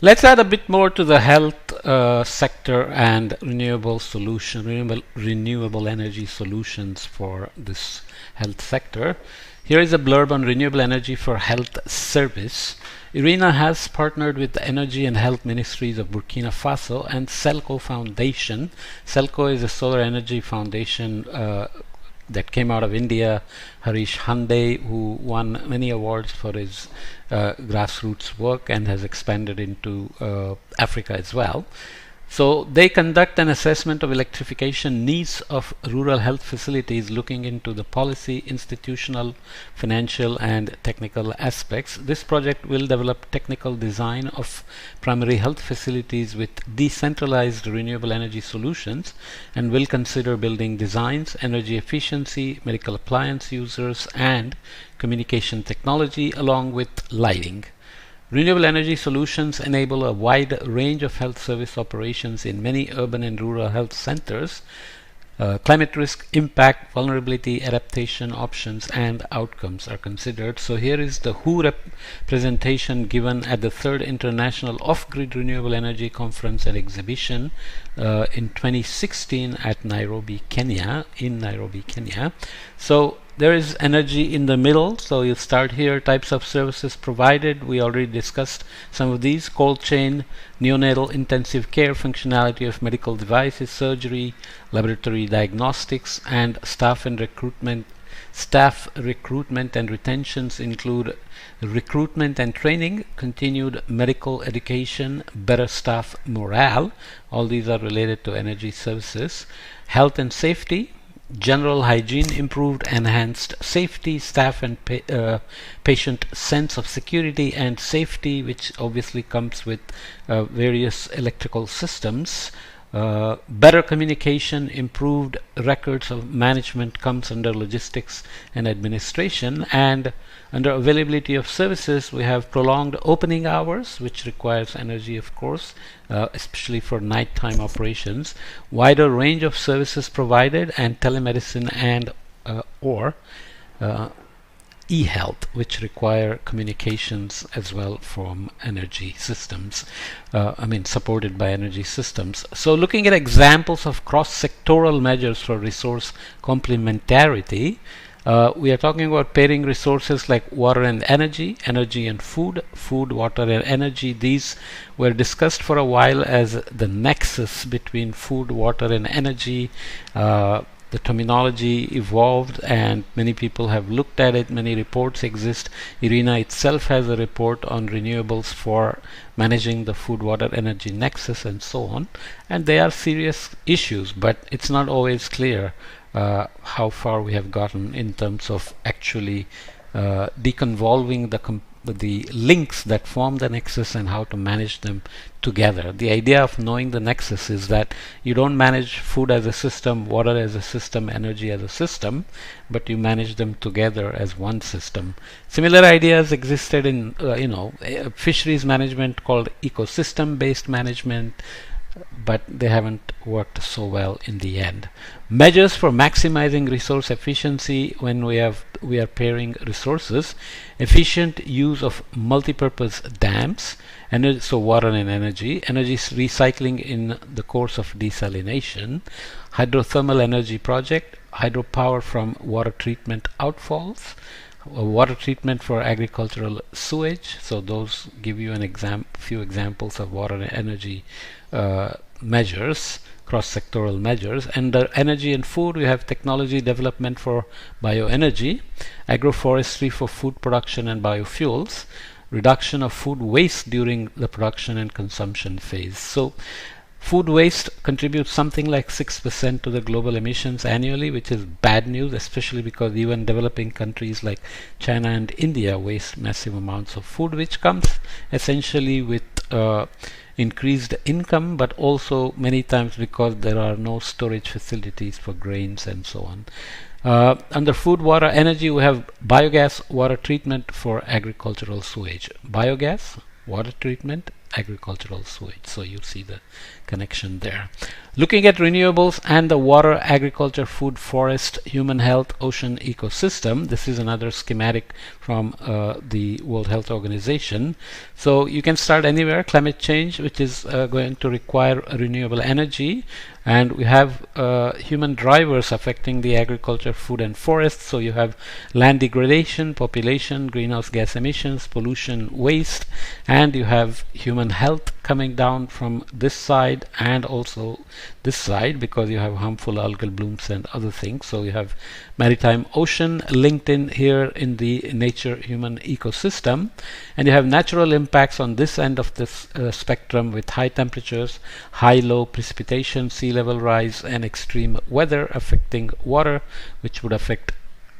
Let's add a bit more to the health sector and renewable energy solutions for this health sector. Here is a blurb on renewable energy for health service. IRENA has partnered with the Energy and Health Ministries of Burkina Faso and Celco Foundation. Celco is a solar energy foundation that came out of India. Harish Hande, who won many awards for his grassroots work and has expanded into Africa as well. So they conduct an assessment of electrification needs of rural health facilities, looking into the policy, institutional, financial and technical aspects. This project will develop technical design of primary health facilities with decentralized renewable energy solutions and will consider building designs, energy efficiency, medical appliance users and communication technology along with lighting. Renewable energy solutions enable a wide range of health service operations in many urban and rural health centers. Climate risk, impact, vulnerability, adaptation options and outcomes are considered. So here is the WHO presentation given at the 3rd International Off-Grid Renewable Energy Conference and Exhibition in 2016 at Nairobi, Kenya. So there is energy in the middle, so you start here. Types of services provided, we already discussed some of these. Cold chain, neonatal intensive care, functionality of medical devices, surgery, laboratory diagnostics, and staff recruitment and retentions include recruitment and training, continued medical education, better staff morale. All these are related to energy services. Health and safety, general hygiene, improved enhanced safety, staff and patient sense of security and safety, which obviously comes with various electrical systems. Better communication, improved records of management comes under logistics and administration. And under availability of services, we have prolonged opening hours, which requires energy, of course, especially for nighttime operations. Wider range of services provided, and telemedicine and or e-health, which require communications as well from energy systems, supported by energy systems. So looking at examples of cross-sectoral measures for resource complementarity, we are talking about pairing resources like water and energy, energy and food, water and energy. These were discussed for a while as the nexus between food, water and energy. The terminology evolved and many people have looked at it. Many reports exist. IRENA itself has a report on renewables for managing the food, water, energy nexus and so on. And they are serious issues, but it's not always clear how far we have gotten in terms of actually deconvolving the links that form the nexus and how to manage them together. The idea of knowing the nexus is that you don't manage food as a system, water as a system, energy as a system, but you manage them together as one system. Similar ideas existed in fisheries management called ecosystem-based management, but they haven't worked so well in the end. Measures for maximizing resource efficiency when we are pairing resources: efficient use of multipurpose dams, so water and energy recycling in the course of desalination, hydrothermal energy project, hydropower from water treatment outfalls, water treatment for agricultural sewage. So those give you few examples of water and energy measures, cross-sectoral measures. Under energy and food, we have technology development for bioenergy, agroforestry for food production and biofuels, reduction of food waste during the production and consumption phase. So food waste contributes something like 6% to the global emissions annually, which is bad news, especially because even developing countries like China and India waste massive amounts of food, which comes essentially with increased income, but also many times because there are no storage facilities for grains and so on. Under food, water, energy, we have biogas, water treatment for agricultural sewage. Biogas, water treatment, agricultural sewage. So you see the connection there. Looking at renewables and the water, agriculture, food, forest, human health, ocean ecosystem. This is another schematic from the World Health Organization. So you can start anywhere. Climate change, which is going to require renewable energy, and we have human drivers affecting the agriculture, food and forests. So you have land degradation, population, greenhouse gas emissions, pollution, waste, and you have human health coming down from this side and also this side, because you have harmful algal blooms and other things. So you have maritime ocean linked in here in the nature human ecosystem, and you have natural impacts on this end of this spectrum with high temperatures, high low precipitation, sea level rise, and extreme weather affecting water, which would affect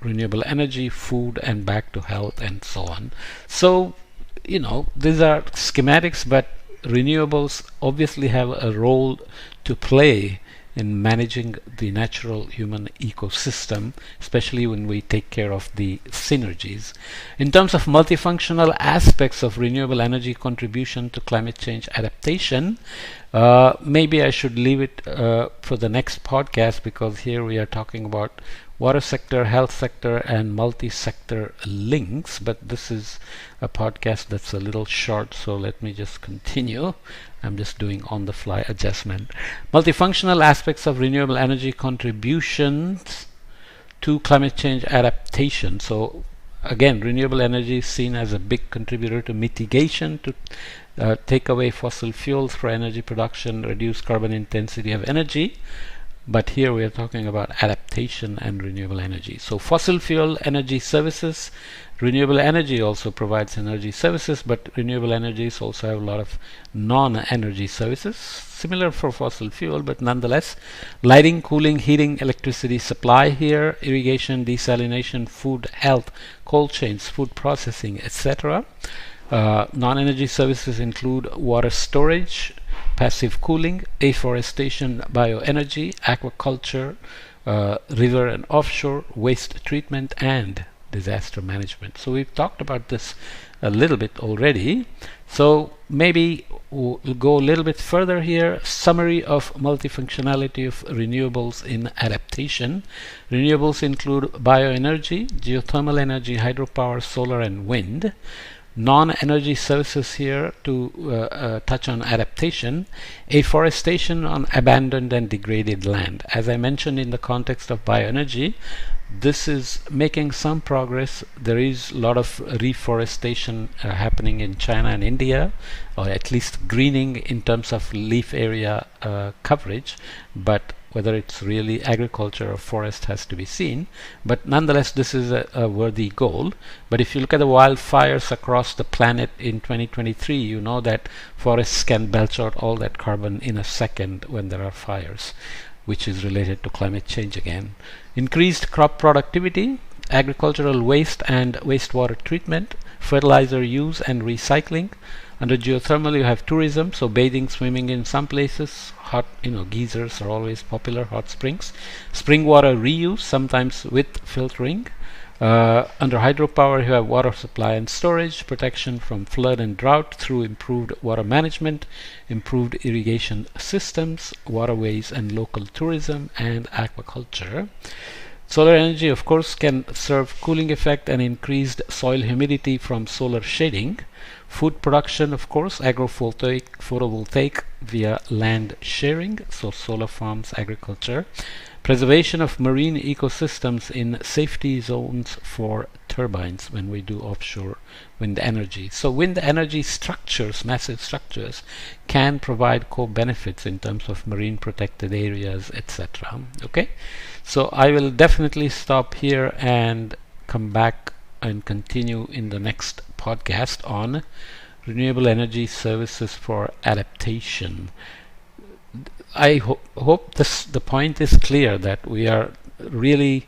renewable energy, food, and back to health, and so on. So these are schematics, but renewables obviously have a role to play in managing the natural human ecosystem, especially when we take care of the synergies. In terms of multifunctional aspects of renewable energy contribution to climate change adaptation, maybe I should leave it for the next podcast, because here we are talking about water sector, health sector, and multi-sector links, but this is a podcast that's a little short, so let me just continue. I'm just doing on the fly adjustment. Multifunctional aspects of renewable energy contributions to climate change adaptation. So again, renewable energy is seen as a big contributor to mitigation, to take away fossil fuels for energy production, reduce carbon intensity of energy. But here we are talking about adaptation and renewable energy. So fossil fuel energy services, renewable energy also provides energy services, but renewable energies also have a lot of non-energy services, similar for fossil fuel, but nonetheless, lighting, cooling, heating, electricity supply here, irrigation, desalination, food, health, cold chains, food processing, etc. Non-energy services include water storage, passive cooling, afforestation, bioenergy, aquaculture, river and offshore, waste treatment, and disaster management. So we've talked about this a little bit already. So maybe we'll go a little bit further here. Summary of multifunctionality of renewables in adaptation. Renewables include bioenergy, geothermal energy, hydropower, solar, and wind. Non-energy services here to touch on adaptation, afforestation on abandoned and degraded land. As I mentioned in the context of bioenergy, this is making some progress. There is a lot of reforestation happening in China and India, or at least greening in terms of leaf area coverage, but whether it's really agriculture or forest has to be seen. But nonetheless, this is a worthy goal. But if you look at the wildfires across the planet in 2023, you know that forests can belch out all that carbon in a second when there are fires, which is related to climate change again. Increased crop productivity, agricultural waste and wastewater treatment, fertilizer use and recycling. Under geothermal, you have tourism, so bathing, swimming in some places. Hot, geysers are always popular, hot springs. Spring water reuse, sometimes with filtering. Under hydropower, you have water supply and storage, protection from flood and drought through improved water management, improved irrigation systems, waterways and local tourism, and aquaculture. Solar energy, of course, can serve cooling effect and increased soil humidity from solar shading. Food production, of course, photovoltaic via land sharing, so solar farms, agriculture. Preservation of marine ecosystems in safety zones for turbines when we do offshore wind energy. So wind energy structures, massive structures, can provide co-benefits in terms of marine protected areas, etc. Okay, so I will definitely stop here and come back and continue in the next podcast on renewable energy services for adaptation. I hope the point is clear, that we are really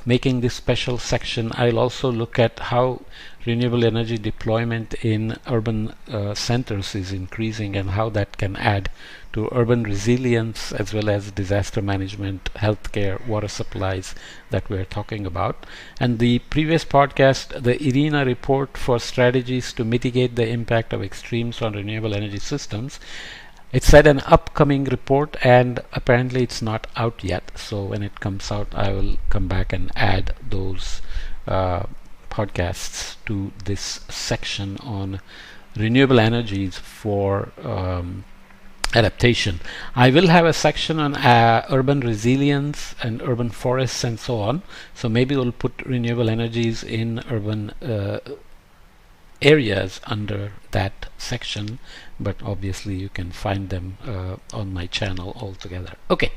making this special section, I'll also look at how renewable energy deployment in urban centers is increasing and how that can add to urban resilience as well as disaster management, healthcare, water supplies that we're talking about. And the previous podcast, the IRENA report for strategies to mitigate the impact of extremes on renewable energy systems, it said an upcoming report, and apparently it's not out yet. So when it comes out, I will come back and add those podcasts to this section on renewable energies for adaptation. I will have a section on urban resilience and urban forests and so on. So maybe we'll put renewable energies in urban areas under that section, but obviously you can find them on my channel altogether. Okay.